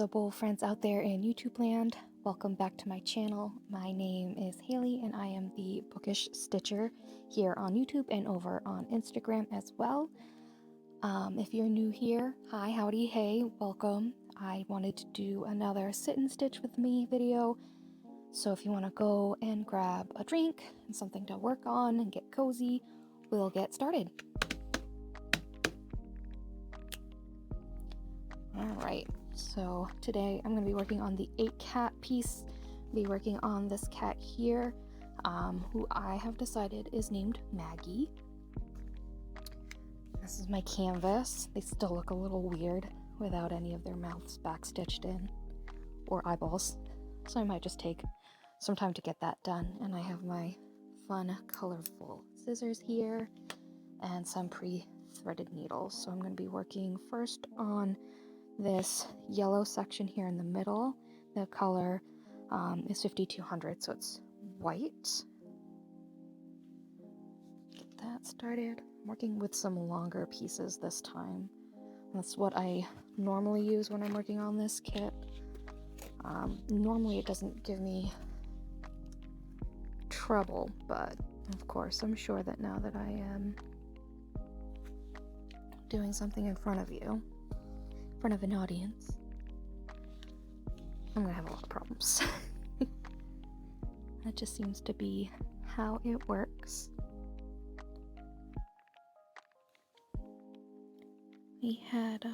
invisible friends out there in YouTube land. Welcome back to my channel. My name is Haley and I am the Bookish Stitcher here on YouTube and over on Instagram as well. If you're new here, hi, howdy, hey, welcome. I wanted to do another sit and stitch with me video. So if you want to go and grab a drink and something to work on and get cozy, we'll get started. Alright, so today I'm going to be working on the 8-cat piece. Be working on this cat here, who I have decided is named Maggie. This is my canvas. They still look a little weird without any of their mouths backstitched in, or eyeballs. So I might just take some time to get that done. And I have my fun, colorful scissors here and some pre-threaded needles. So I'm going to be working first on this yellow section here in the middle. The color is 5200, so it's white. Get that started. I'm working with some longer pieces this time. That's what I normally use when I'm working on this kit. Normally it doesn't give me trouble, but of course I'm sure that now that I am doing something in front of you, in front of an audience, I'm gonna have a lot of problems. That just seems to be how it works. We had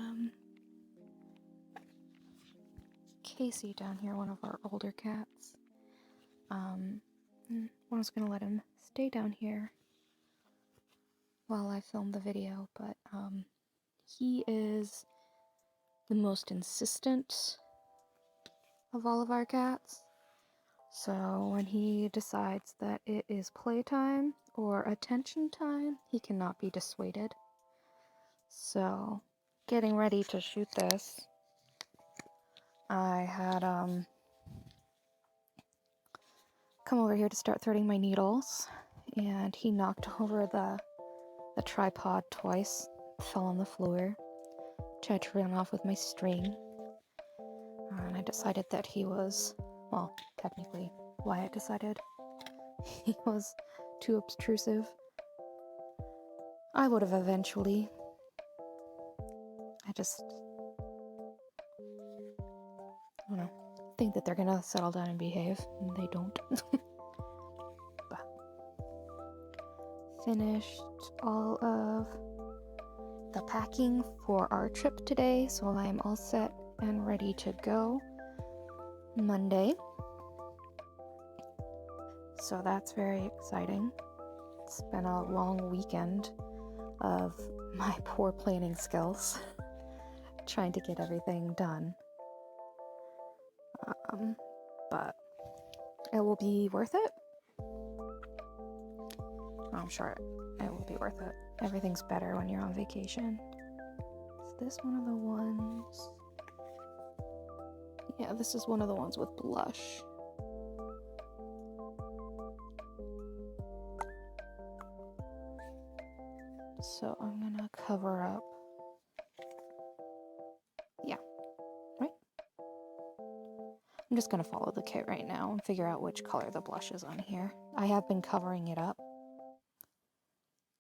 Casey down here, one of our older cats. I was gonna let him stay down here while I film the video, but he is the most insistent of all of our cats. So when he decides that it is playtime or attention time, he cannot be dissuaded. So getting ready to shoot this, I had come over here to start threading my needles, and he knocked over the tripod twice, fell on the floor, tried to run off with my string, and I decided that he was, well, technically Wyatt decided he was too obtrusive. I would have eventually. I don't know, think that they're gonna settle down and behave, and they don't. But finished all of the packing for our trip today, so I'm all set and ready to go Monday. So that's very exciting. It's been a long weekend of my poor planning skills, trying to get everything done. But it will be worth it. I'm sure it will be worth it. Everything's better when you're on vacation. Is this one of the ones? Yeah, this is one of the ones with blush. So I'm gonna cover up. Yeah, right? I'm just gonna follow the kit right now and figure out which color the blush is on here. I have been covering it up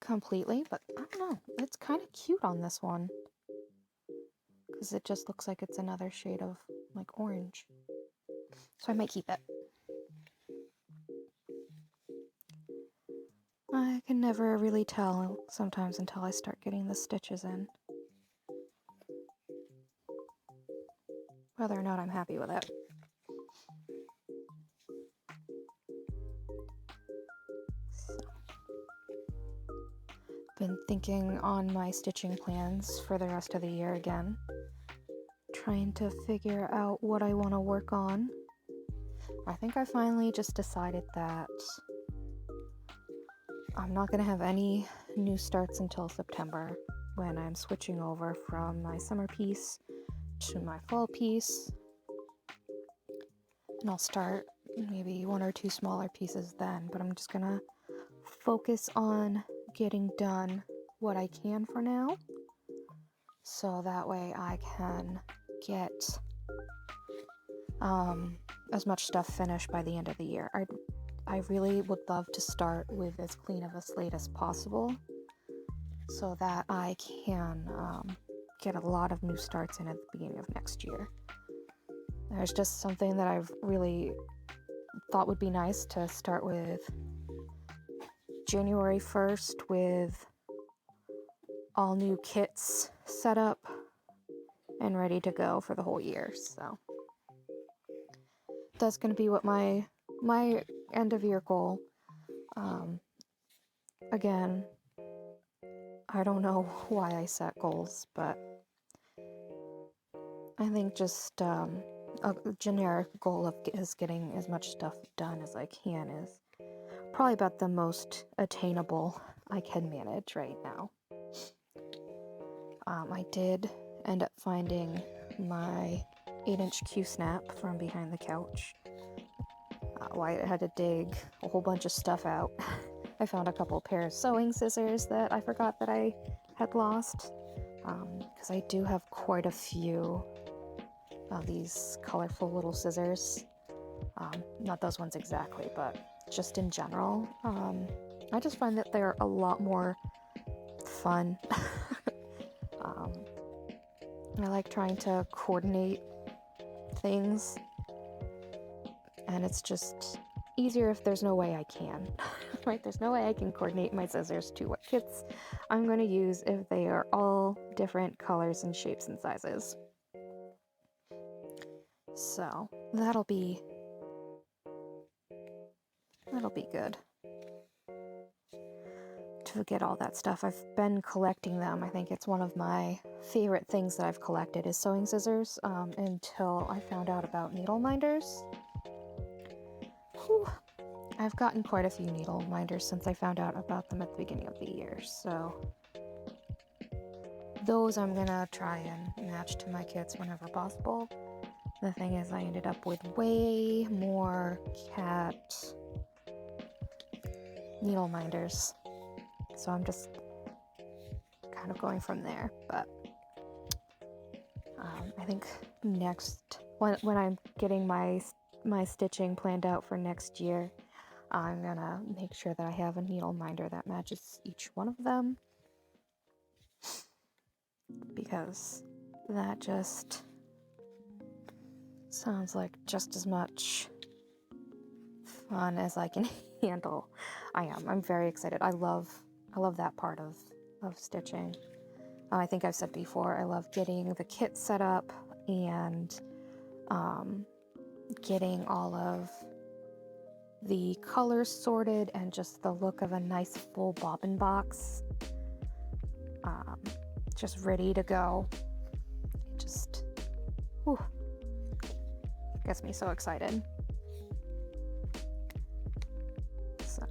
completely, but I don't know. It's kind of cute on this one because it just looks like it's another shade of like orange. So I might keep it. I can never really tell sometimes until I start getting the stitches in whether or not I'm happy with it. So, been thinking on my stitching plans for the rest of the year again, trying to figure out what I want to work on. I think I finally just decided that I'm not going to have any new starts until September, when I'm switching over from my summer piece to my fall piece. And I'll start maybe one or two smaller pieces then, but I'm just going to focus on getting done what I can for now, so that way I can get as much stuff finished by the end of the year. I really would love to start with as clean of a slate as possible so that I can get a lot of new starts in at the beginning of next year. There's just something that I've really thought would be nice to start with January 1st with all new kits set up and ready to go for the whole year. So that's going to be what my end of year goal. Again, I don't know why I set goals, but I think just a generic goal is getting as much stuff done as I can is probably about the most attainable I can manage right now. I did end up finding my 8-inch Q-snap from behind the couch. Wyatt had to dig a whole bunch of stuff out. I found a couple pair of sewing scissors that I forgot that I had lost, because I do have quite a few of these colorful little scissors. Not those ones exactly, but just in general. I just find that they're a lot more fun. I like trying to coordinate things, and it's just easier if there's no way I can. Right? There's no way I can coordinate my scissors to what kits I'm going to use if they are all different colors and shapes and sizes. So that'll be good to get all that stuff. I've been collecting them. I think it's one of my favorite things that I've collected is sewing scissors, until I found out about needle minders. Whew. I've gotten quite a few needle minders since I found out about them at the beginning of the year, so those I'm gonna try and match to my kits whenever possible. The thing is, I ended up with way more cat needle minders, so I'm just kind of going from there. But I think next, when I'm getting my stitching planned out for next year, I'm gonna make sure that I have a needle minder that matches each one of them, because that just sounds like just as much fun as I can handle. I'm very excited. I love that part of stitching. I think I've said before, I love getting the kit set up and getting all of the colors sorted and just the look of a nice full bobbin box just ready to go. It just gets me so excited. So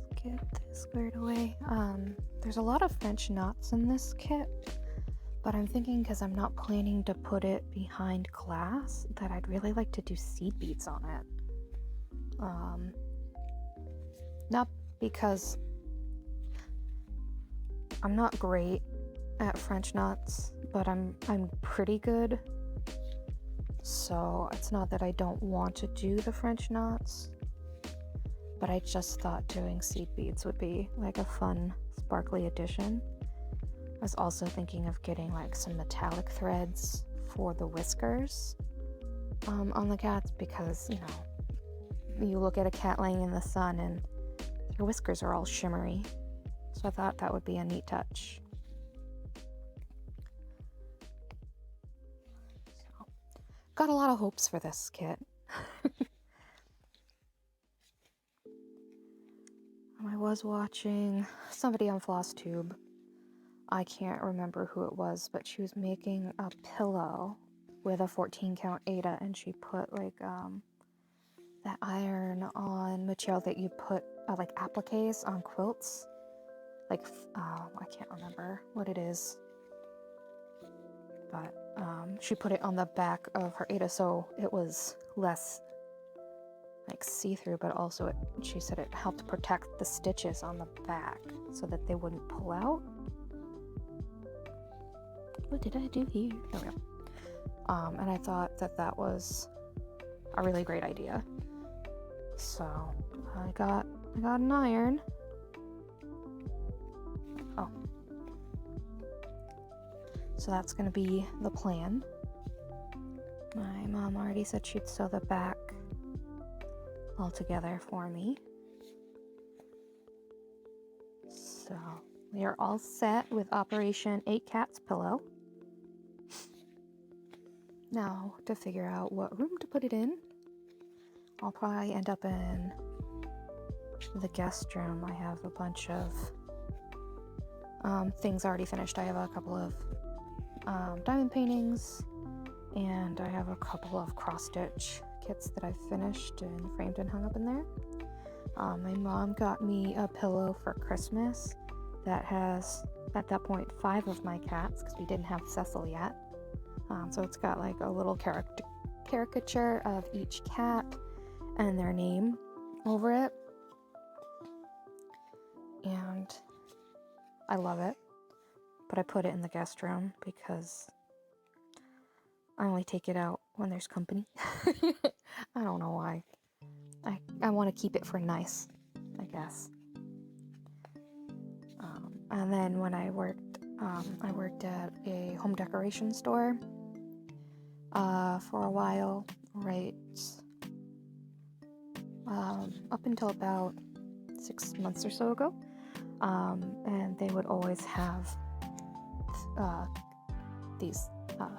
let's get this squared away. There's a lot of French knots in this kit, but I'm thinking, because I'm not planning to put it behind glass, that I'd really like to do seed beads on it. Not because I'm not great at French knots, but I'm pretty good. So it's not that I don't want to do the French knots, but I just thought doing seed beads would be like a fun, sparkly addition. I was also thinking of getting like some metallic threads for the whiskers on the cats, because, you know, you look at a cat laying in the sun and their whiskers are all shimmery. So I thought that would be a neat touch. So, got a lot of hopes for this kit. I was watching somebody on FlossTube. I can't remember who it was, but she was making a pillow with a 14 count Aida, and she put like that iron-on material that you put like appliques on quilts. Like, I can't remember what it is, but she put it on the back of her Aida, so it was less, like see-through, but also she said it helped protect the stitches on the back so that they wouldn't pull out. What did I do here? There we go. And I thought that was a really great idea. So I got an iron. Oh. So that's gonna be the plan. My mom already said she'd sew the back all together for me. So we are all set with Operation 8 Cats Pillow. Now to figure out what room to put it in. I'll probably end up in the guest room. I have a bunch of things already finished. I have a couple of diamond paintings, and I have a couple of cross-stitch kits that I've finished and framed and hung up in there. My mom got me a pillow for Christmas that has, at that point, 5 of my cats, because we didn't have Cecil yet. So it's got like a little caricature of each cat and their name over it. And I love it. But I put it in the guest room because I only take it out when there's company. I don't know why. I want to keep it for nice, I guess. And then when I worked at a home decoration store for a while, right up until about 6 months or so ago. And they would always have these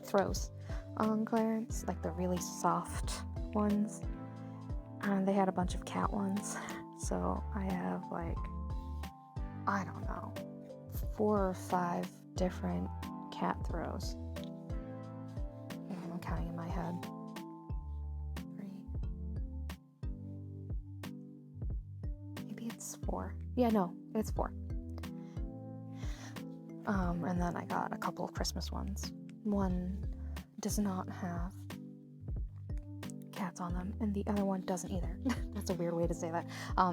throws on clearance, like the really soft ones. And they had a bunch of cat ones. So I have like, I don't know, 4 or 5 different cat throws. I'm counting in my head. 3. Maybe it's 4. Yeah, no, it's 4. And then I got a couple of Christmas ones. One does not have cats on them, and the other one doesn't either. That's a weird way to say that.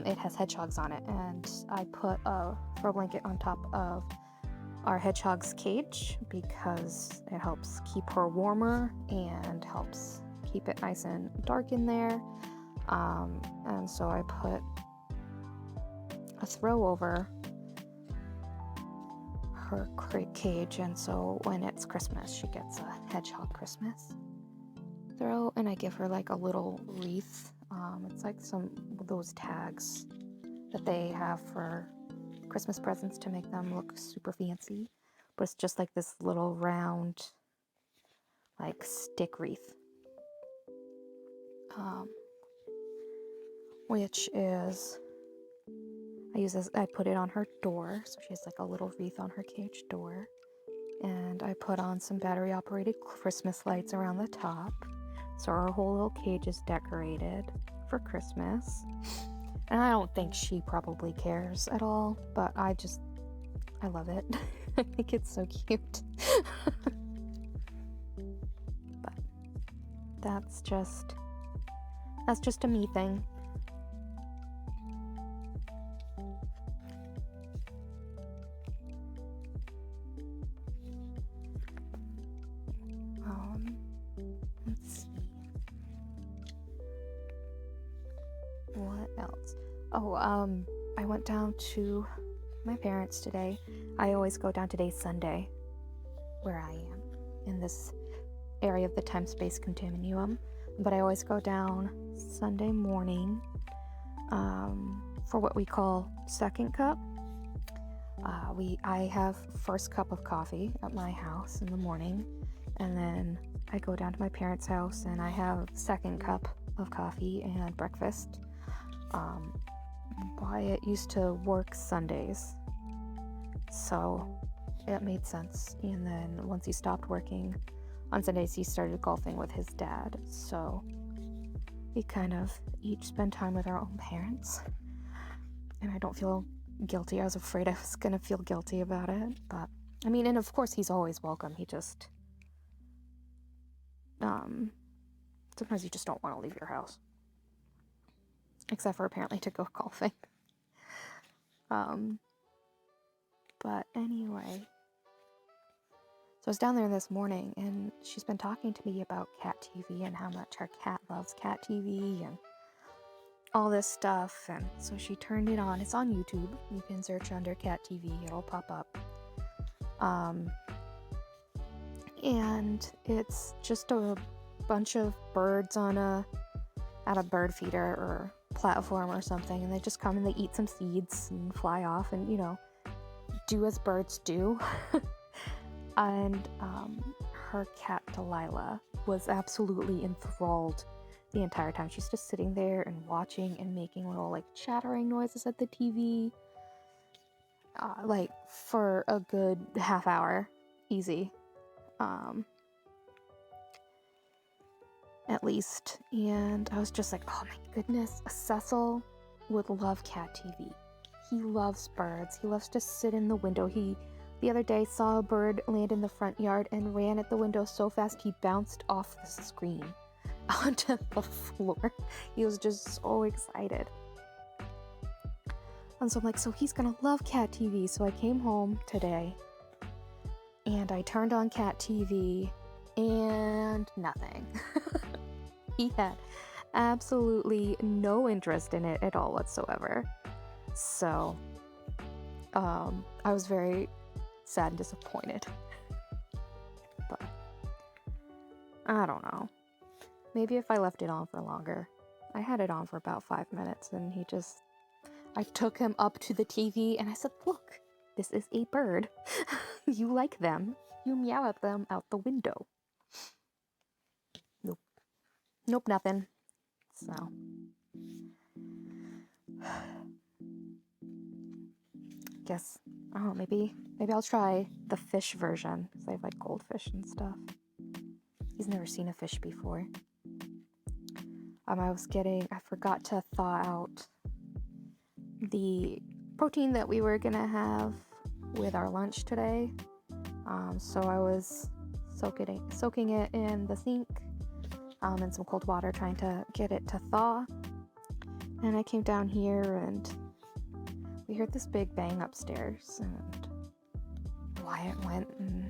It has hedgehogs on it, and I put a throw blanket on top of our hedgehog's cage because it helps keep her warmer and helps keep it nice and dark in there. And so I put a throw over her cage, and so when it's Christmas, she gets a hedgehog Christmas throw, and I give her like a little wreath. It's like some of those tags that they have for Christmas presents to make them look super fancy, but it's just like this little round like stick wreath, which is I put it on her door, so she has like a little wreath on her cage door, and I put on some battery operated Christmas lights around the top, so her whole little cage is decorated for Christmas. And I don't think she probably cares at all, but I love it. I think it's so cute. But that's just a me thing. Let's see. What else? Oh, I went down to my parents today. I always go down today's Sunday, where I am, in this area of the time-space continuum. But I always go down Sunday morning for what we call second cup. I have first cup of coffee at my house in the morning, and then I go down to my parents' house and I have second cup of coffee and breakfast. Wyatt used to work Sundays, so it made sense. And then once he stopped working on Sundays, he started golfing with his dad. So we kind of each spend time with our own parents. And I don't feel guilty. I was afraid I was going to feel guilty about it. But, I mean, and of course he's always welcome. He just, sometimes you just don't want to leave your house. except for apparently to go golfing. But anyway, so I was down there this morning, and she's been talking to me about cat TV and how much her cat loves cat TV and all this stuff. And so she turned it on. It's on YouTube. You can search under cat TV. It'll pop up. And it's just a bunch of birds at a bird feeder or platform or something, and they just come and they eat some seeds and fly off and, do as birds do. And her cat Delilah was absolutely enthralled the entire time. She's just sitting there and watching and making little like chattering noises at the TV, like for a good half hour, easy, at least. And I was just like, oh my goodness, Cecil would love cat TV. He loves birds. He loves to sit in the window. The other day saw a bird land in the front yard and ran at the window so fast he bounced off the screen onto the floor. He was just so excited. And so I'm like, so he's gonna love cat TV. So I came home today and I turned on cat TV and nothing. He had absolutely no interest in it at all whatsoever. So I was very sad and disappointed. But I don't know. Maybe if I left it on for longer. I had it on for about 5 minutes, and I took him up to the TV and I said, look, this is a bird. You like them. You meow at them out the window. Nope, nothing. So guess, I don't know, maybe I'll try the fish version, because I have like goldfish and stuff. He's never seen a fish before. I forgot to thaw out the protein that we were gonna have with our lunch today. So I was soaking it in the sink in some cold water, trying to get it to thaw. And I came down here and we heard this big bang upstairs, and Wyatt went and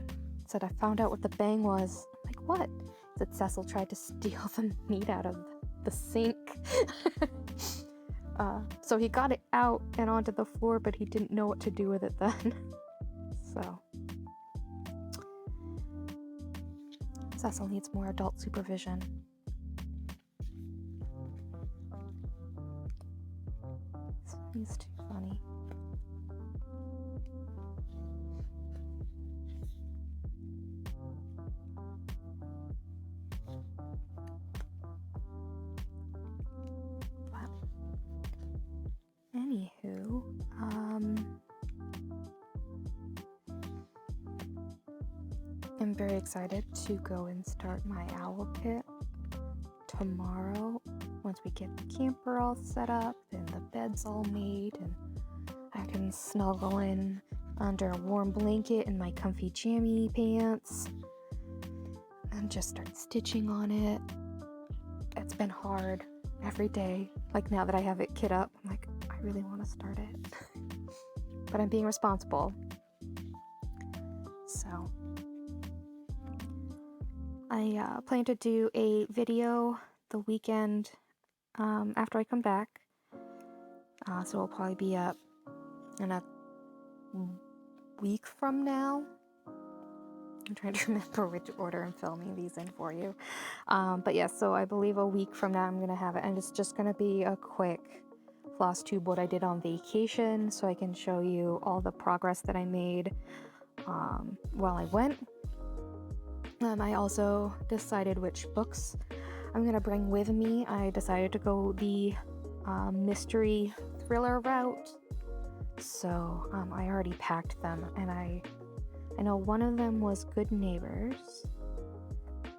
said, I found out what the bang was. I'm like, what? He said Cecil tried to steal the meat out of the sink. So he got it out and onto the floor, but he didn't know what to do with it then. So Cecil needs more adult supervision. He's too funny. But anywho, I'm very excited to go and start my owl kit tomorrow, once we get the camper all set up and the bed's all made, and I can snuggle in under a warm blanket in my comfy jammy pants and just start stitching on it. It's been hard every day. Like, now that I have it kit up, I'm like, I really want to start it. But I'm being responsible. So I plan to do a video the weekend after I come back. So it'll probably be up in a week from now. I'm trying to remember which order I'm filming these in for you. But yeah, so I believe a week from now I'm going to have it. And it's just going to be a quick floss tube what I did on vacation, so I can show you all the progress that I made while I went. I also decided which books I'm going to bring with me. I decided to go the mystery thriller route. So I already packed them, and I know one of them was Good Neighbors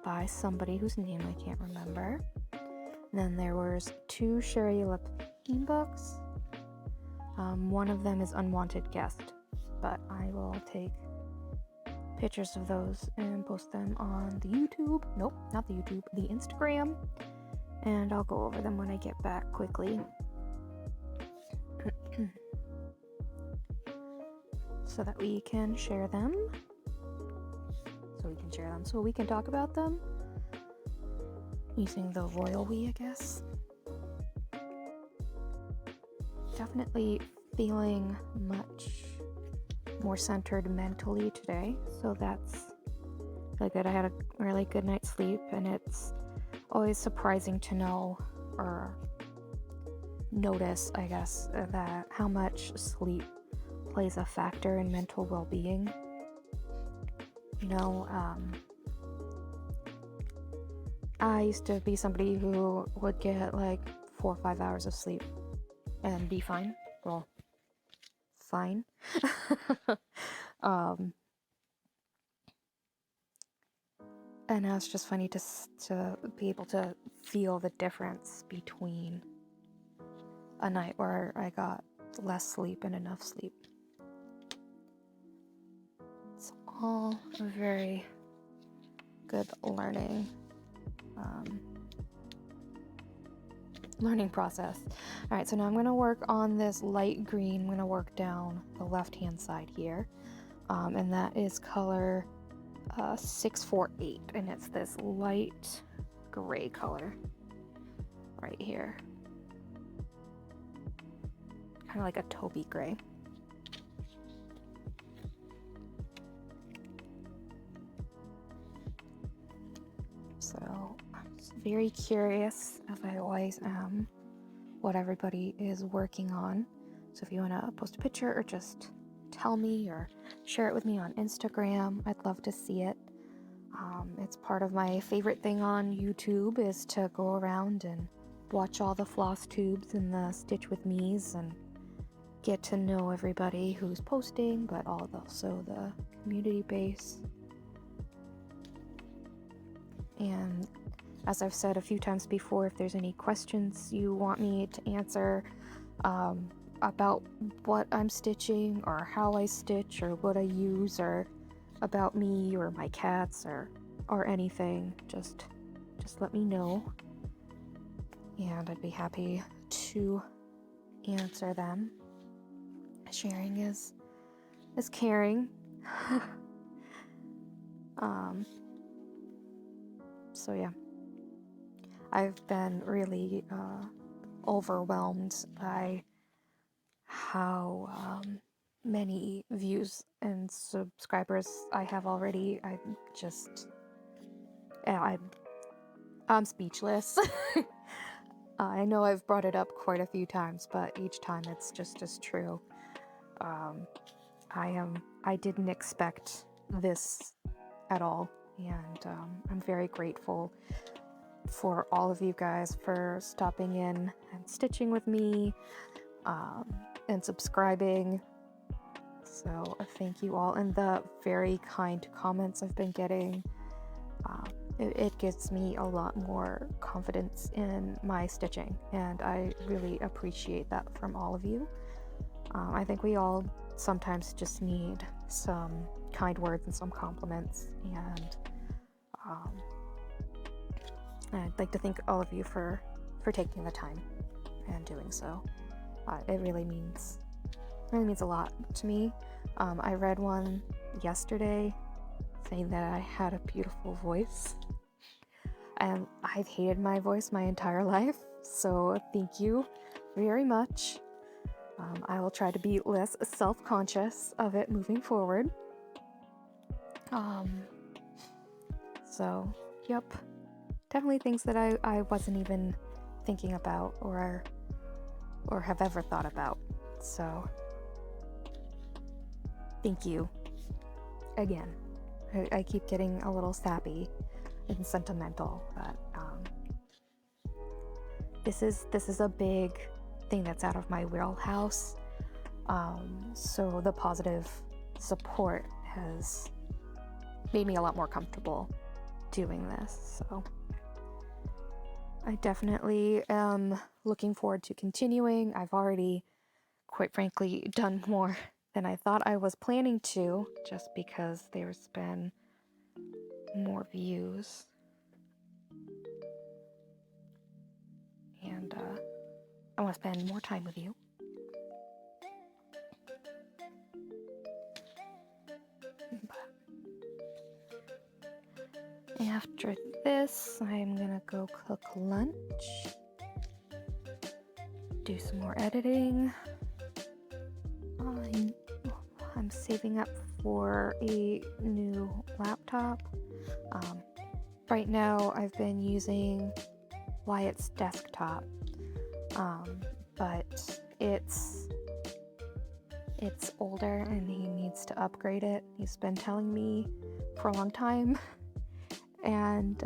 by somebody whose name I can't remember. And then there was 2 Sherry Lapine books. One of them is Unwanted Guest, but I will take pictures of those and post them on the YouTube. Nope, not the YouTube, the Instagram. And I'll go over them when I get back quickly. so that we can share them. So we can talk about them using the royal we, I guess. Definitely feeling much more centered mentally today, so that's really good. I had a really good night's sleep, and it's always surprising to know or notice, I guess, that how much sleep plays a factor in mental well-being. You know, I used to be somebody who would get like 4 or 5 hours of sleep and be fine. Well, fine. And now it's just funny to be able to feel the difference between a night where I got less sleep and enough sleep. It's all a very good learning process. All right, so now I'm going to work on this light green. I'm going to work down the left-hand side here, and that is color 648, and it's this light gray color right here, kind of like a taupey gray. So I'm just very curious, as I always am, what everybody is working on. So if you want to post a picture or just tell me or share it with me on Instagram, I'd love to see it. It's part of my favorite thing on YouTube is to go around and watch all the floss tubes and the stitch with me's and get to know everybody who's posting, but also the community base. And as I've said a few times before, if there's any questions you want me to answer about what I'm stitching or how I stitch or what I use or about me or my cats or anything, just let me know, and I'd be happy to answer them. Sharing is caring. So yeah, I've been really overwhelmed by how many views and subscribers I have already. I'm speechless. I know I've brought it up quite a few times, but each time it's just as true. I didn't expect this at all, and I'm very grateful for all of you guys for stopping in and stitching with me, and subscribing. So thank you all, and the very kind comments I've been getting. It gives me a lot more confidence in my stitching, and I really appreciate that from all of you. I think we all sometimes just need some kind words and some compliments, and I'd like to thank all of you for taking the time and doing so. It really means a lot to me. I read one yesterday saying that I had a beautiful voice, and I've hated my voice my entire life, so thank you very much. I will try to be less self-conscious of it moving forward. So, yep, definitely things that I wasn't even thinking about or have ever thought about. So, thank you again. I keep getting a little sappy and sentimental, but this is a big thing that's out of my wheelhouse. So the positive support has made me a lot more comfortable doing this. So I definitely am looking forward to continuing. I've already, quite frankly, done more than I thought I was planning to, just because there's been more views. And I want to spend more time with you. After this, I'm gonna go cook lunch, do some more editing. I'm saving up for a new laptop. Right now, I've been using Wyatt's desktop, but it's older and he needs to upgrade it. He's been telling me for a long time, and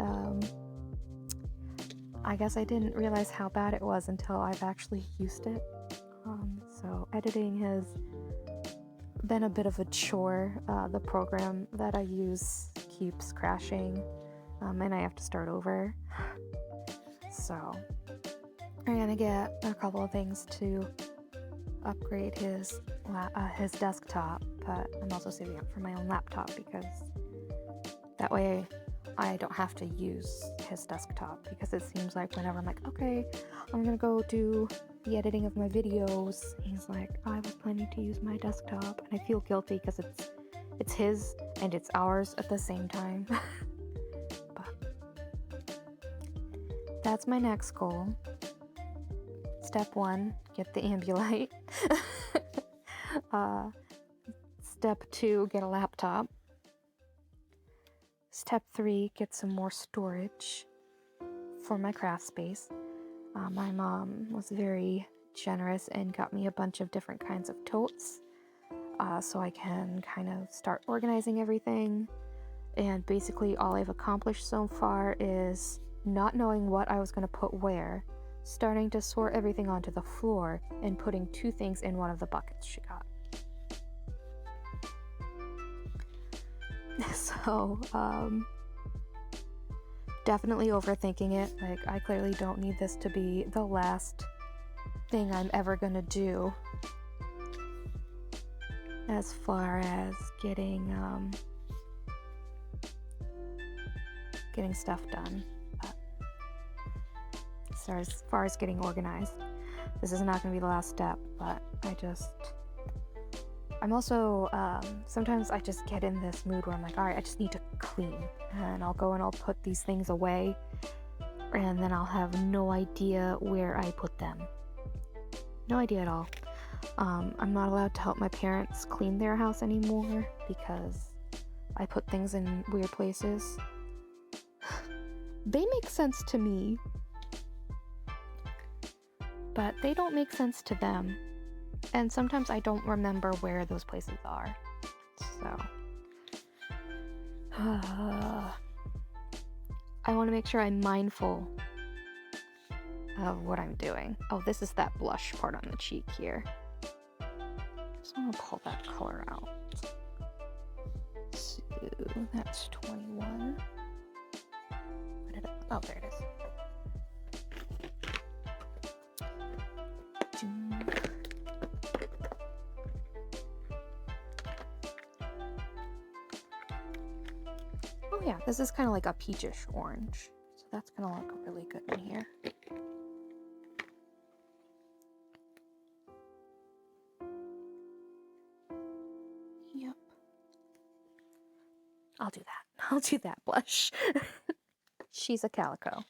I guess I didn't realize how bad it was until I've actually used it. So editing has been a bit of a chore. The program that I use keeps crashing, and I have to start over. So I'm gonna get a couple of things to upgrade his desktop, but I'm also saving up for my own laptop because that way I don't have to use his desktop, because it seems like whenever I'm like, okay, I'm gonna go do the editing of my videos, he's like, I was planning to use my desktop, and I feel guilty because it's his and it's ours at the same time. But that's my next goal. Step 1, get the Ambulite. Step 2, get a laptop. Step 3, get some more storage for my craft space. My mom was very generous and got me a bunch of different kinds of totes, so I can kind of start organizing everything. And basically all I've accomplished so far is not knowing what I was going to put where, starting to sort everything onto the floor, and putting 2 things in one of the buckets she got. So, definitely overthinking it. Like, I clearly don't need this to be the last thing I'm ever gonna do as far as getting stuff done. But as far as getting organized, this is not gonna be the last step, but I'm also, sometimes I just get in this mood where I'm like, all right, I just need to clean, and I'll go and I'll put these things away, and then I'll have no idea where I put them. No idea at all. I'm not allowed to help my parents clean their house anymore because I put things in weird places. They make sense to me, but they don't make sense to them. And sometimes I don't remember where those places are. So I want to make sure I'm mindful of what I'm doing. Oh, this is that blush part on the cheek here. Just want to pull that color out. So that's 21. Oh, there it is. Oh yeah, this is kind of like a peachish orange, so that's gonna look really good in here. Yep. I'll do that. I'll do that blush. She's a calico,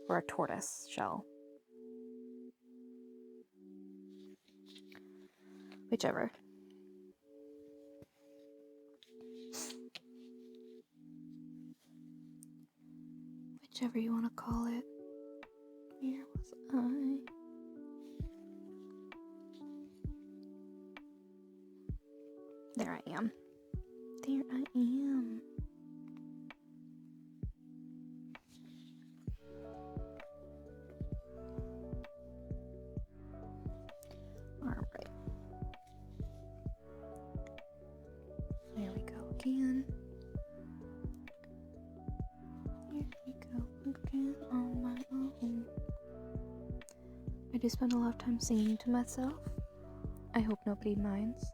or a tortoise shell. Whichever. Whichever you want to call it. Where was I? There I am. There I am. Alright. There we go again. Here we go again on my own. I do spend a lot of time singing to myself. I hope nobody minds.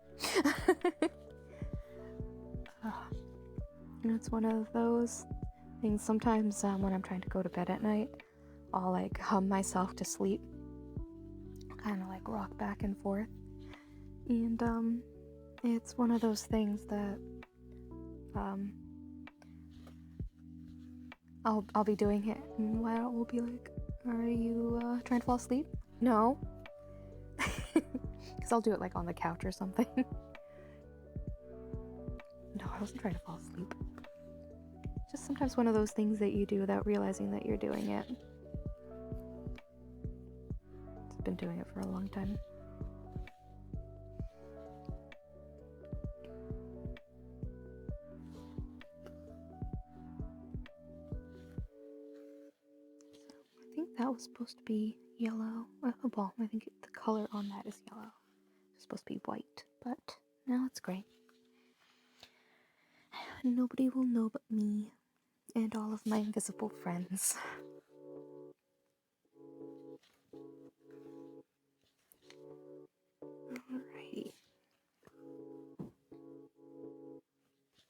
And it's one of those things sometimes when I'm trying to go to bed at night, I'll like hum myself to sleep. Kind of like rock back and forth. And it's one of those things that I'll be doing it, and Wyatt will be like, "Are you trying to fall asleep?" No, because I'll do it like on the couch or something. No, I wasn't trying to fall asleep. Just sometimes one of those things that you do without realizing that you're doing it. I've been doing it for a long time. I think that was supposed to be yellow. Well, I think the color on that is yellow. It's supposed to be white, but now it's gray. Nobody will know but me and all of my invisible friends. Alrighty. I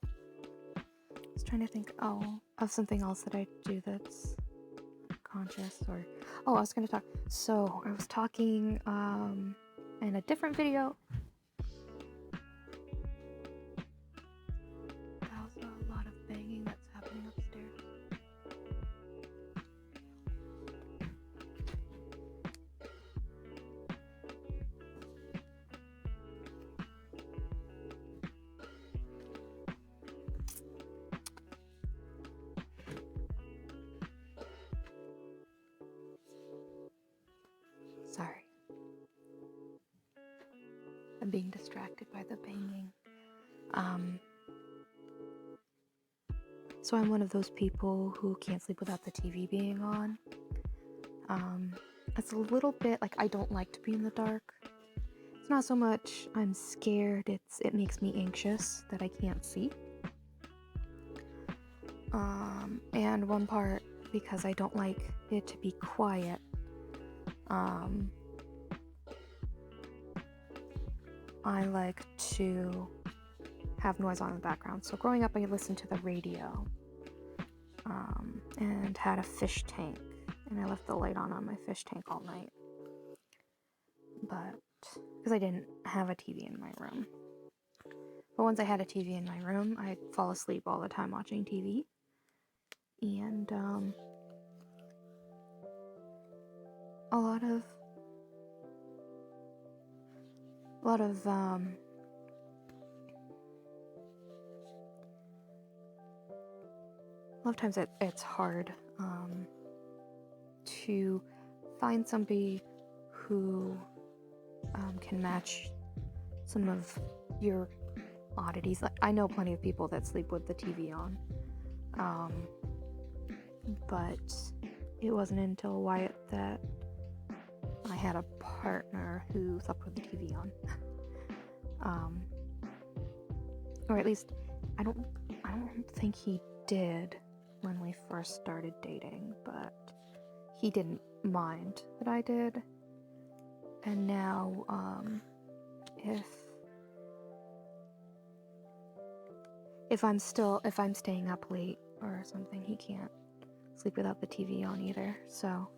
was trying to think, of something else that I do that's conscious, or... I was going to talk. So, I was talking, in a different video. That was a lot of banging that's happening upstairs. Sorry. I'm being distracted by the banging. So I'm one of those people who can't sleep without the TV being on. It's a little bit like I don't like to be in the dark. It's not so much I'm scared, it makes me anxious that I can't see. And one part because I don't like it to be quiet. I like to have noise on in the background. So growing up, I listened to the radio, and had a fish tank, and I left the light on my fish tank all night. But because I didn't have a TV in my room. But once I had a TV in my room, I'd fall asleep all the time watching TV. And a lot of times it's hard to find somebody who can match some of your oddities. Like, I know plenty of people that sleep with the TV on, but it wasn't until Wyatt that I had a partner who slept with the TV on. Or at least I don't think he did when we first started dating, but he didn't mind that I did. And now if I'm staying up late or something, he can't sleep without the TV on either. So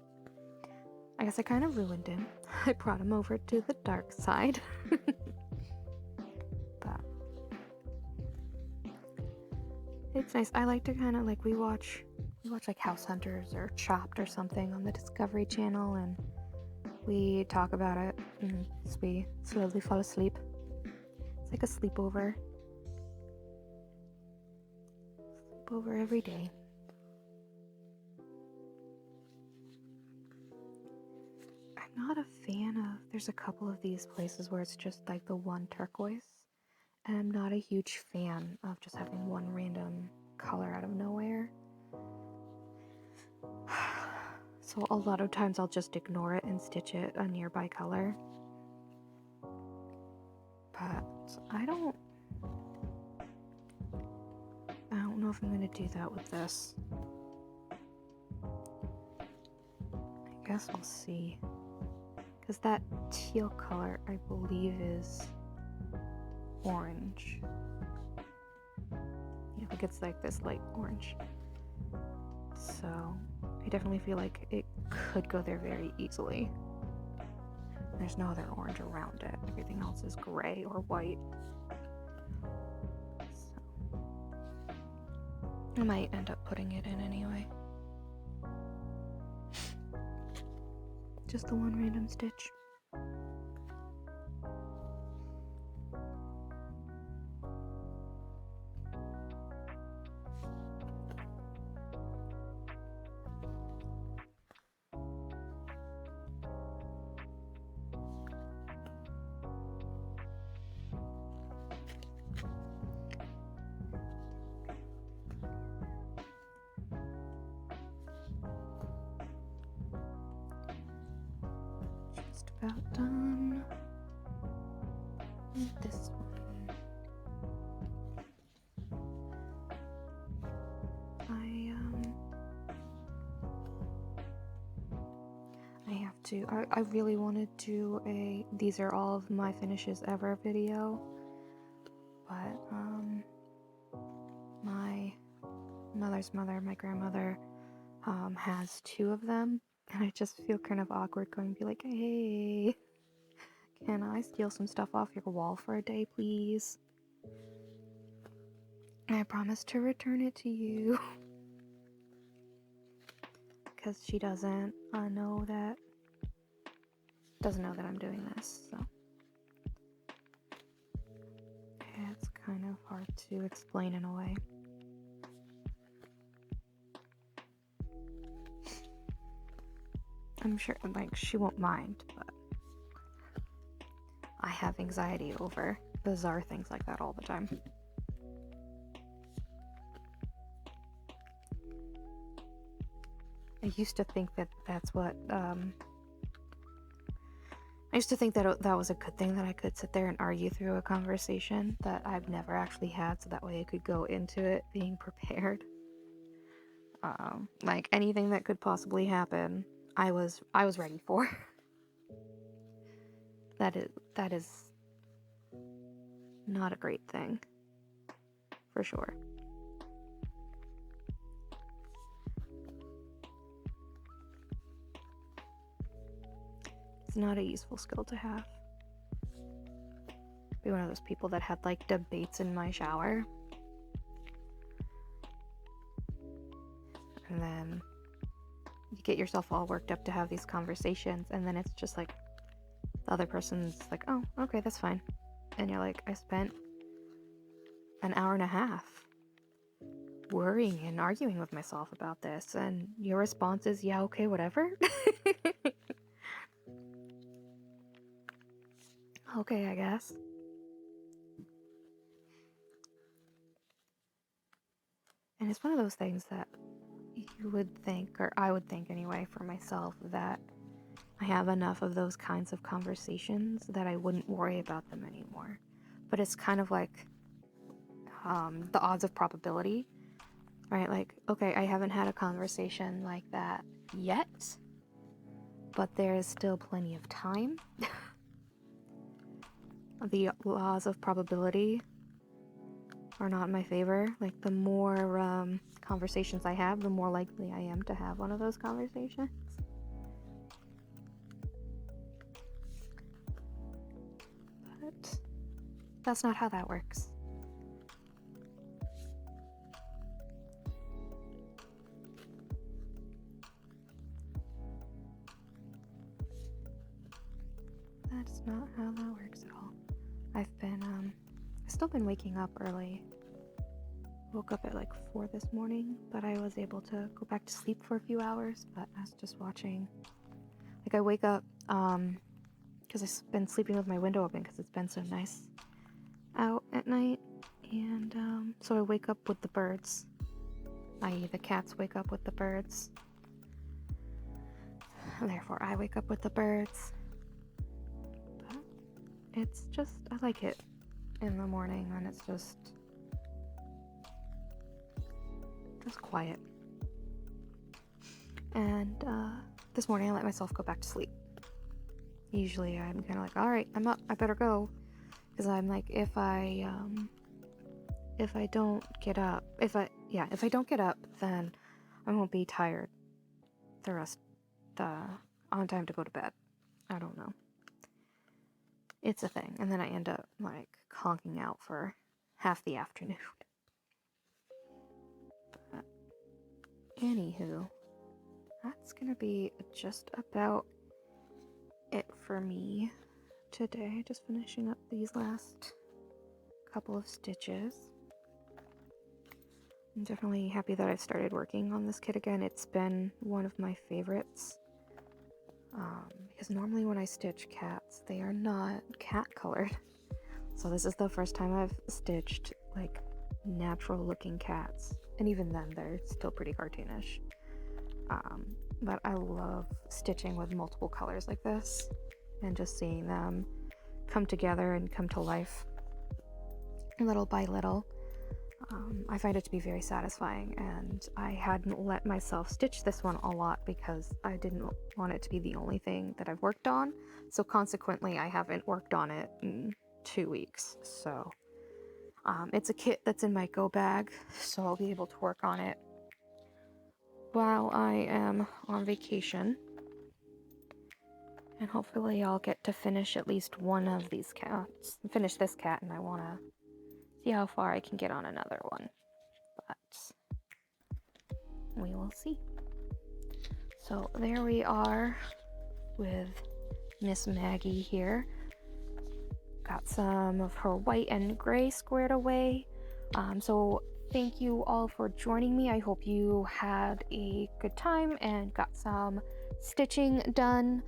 I guess I kind of ruined him. I brought him over to the dark side. But it's nice. I like to kind of like we watch like House Hunters or Chopped or something on the Discovery Channel, and we talk about it as we slowly fall asleep. It's like a sleepover. Sleepover every day. I'm not a fan of, there's a couple of these places where it's just like the one turquoise, and I'm not a huge fan of just having one random color out of nowhere. So a lot of times I'll just ignore it and stitch it a nearby color. But I don't know if I'm going to do that with this. I guess we'll see. Because that teal color, I believe, is orange. Yeah, like it's like this light orange. So I definitely feel like it could go there very easily. There's no other orange around it. Everything else is gray or white. So I might end up putting it in anyway. Just the one random stitch. Just about done with this one. I have to. I really want to do a these are all of my finishes ever video, but my mother's mother, my grandmother, has 2 of them, and I just feel kind of awkward going to be like, hey, can I steal some stuff off your wall for a day, please? I promise to return it to you. Because she doesn't know that I'm doing this, so it's kind of hard to explain in a way. I'm sure, like, she won't mind, but I have anxiety over bizarre things like that all the time. I used to think that that's what, I used to think that that was a good thing, that I could sit there and argue through a conversation that I've never actually had, so that way I could go into it being prepared. Like, anything that could possibly happen, I was ready for. That is not a great thing, for sure. It's not a useful skill to have. Be one of those people that had, like, debates in my shower. And then you get yourself all worked up to have these conversations, and then it's just like, the other person's like, oh, okay, that's fine. And you're like, I spent an hour and a half worrying and arguing with myself about this, and your response is, yeah, okay, whatever. Okay, I guess. And it's one of those things that you would think, or I would think anyway for myself, that I have enough of those kinds of conversations that I wouldn't worry about them anymore. But it's kind of like the odds of probability, right? Like, okay, I haven't had a conversation like that yet, but there is still plenty of time. The laws of probability are not in my favor. Like, the more conversations I have, the more likely I am to have one of those conversations. But that's not how that works. That's not how that works at all. I've still been waking up early. Woke up at like 4 this morning, but I was able to go back to sleep for a few hours, but I was just watching. Like, I wake up, because I've been sleeping with my window open because it's been so nice out at night, and so I wake up with the birds, i.e. the cats wake up with the birds, and therefore I wake up with the birds. But it's just, I like it in the morning when it's just quiet. And this morning I let myself go back to sleep. Usually I'm kind of like, all right, I'm up, I better go, because I'm like, if I don't get up, if I don't get up, then I won't be tired the rest on time to go to bed. I don't know. It's a thing. And then I end up like conking out for half the afternoon. But anywho, that's gonna be just about it for me today. Just finishing up these last couple of stitches. I'm definitely happy that I've started working on this kit again. It's been one of my favorites. Because normally when I stitch cats, they are not cat colored. So this is the first time I've stitched like natural looking cats. And even then, they're still pretty cartoonish. But I love stitching with multiple colors like this and just seeing them come together and come to life little by little. I find it to be very satisfying, and I hadn't let myself stitch this one a lot because I didn't want it to be the only thing that I've worked on. So consequently, I haven't worked on it in 2 weeks. So it's a kit that's in my go bag, so I'll be able to work on it while I am on vacation. And hopefully I'll get to finish at least one of these cats. Finish this cat, and I want to see how far I can get on another one. But we will see. So there we are with Miss Maggie here. Got some of her white and gray squared away. So thank you all for joining me. I hope you had a good time and got some stitching done,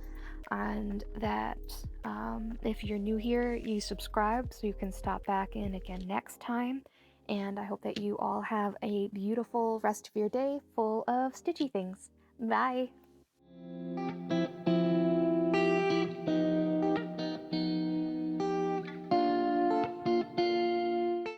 and that if you're new here, you subscribe so you can stop back in again next time. And I hope that you all have a beautiful rest of your day full of stitchy things. Bye!